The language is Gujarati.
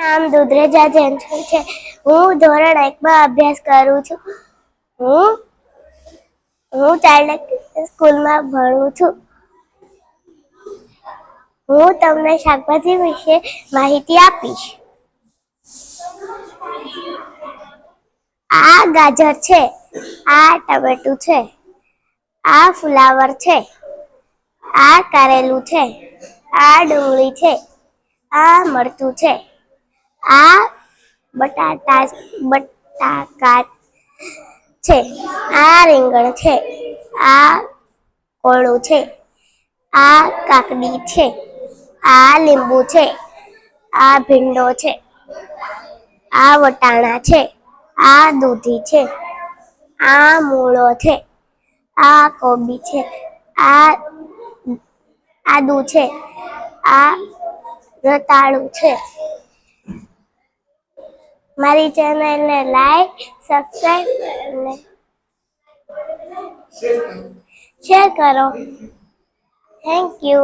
નામ દુધરેજા જેનસન છે. હું ધોરણ 1માં અભ્યાસ કરું છું. હું હું ચાઇલ્ડ સ્કૂલમાં ભણું છું. હું તમને શાકભાજી વિશે માહિતી આપીશ. આ ગાજર છે, આ ટમેટું છે, આ ફુલાવર છે, આ કારેલું છે, આ ડુંગળી છે, આ મરચું છે, આ બટાકા છે, આ રીંગણ છે, આ કોળું છે, આ કાકડી છે, આ લીંબુ છે, આ ભીંડો છે, આ વટાણા છે, આ દૂધી છે, આ મૂળો છે, આ કોબી છે, આ આદુ છે, આ રતાળું છે. મારી ચેનલને લાઈક, સબસ્ક્રાઇબ અને શેર કરો. Thank you.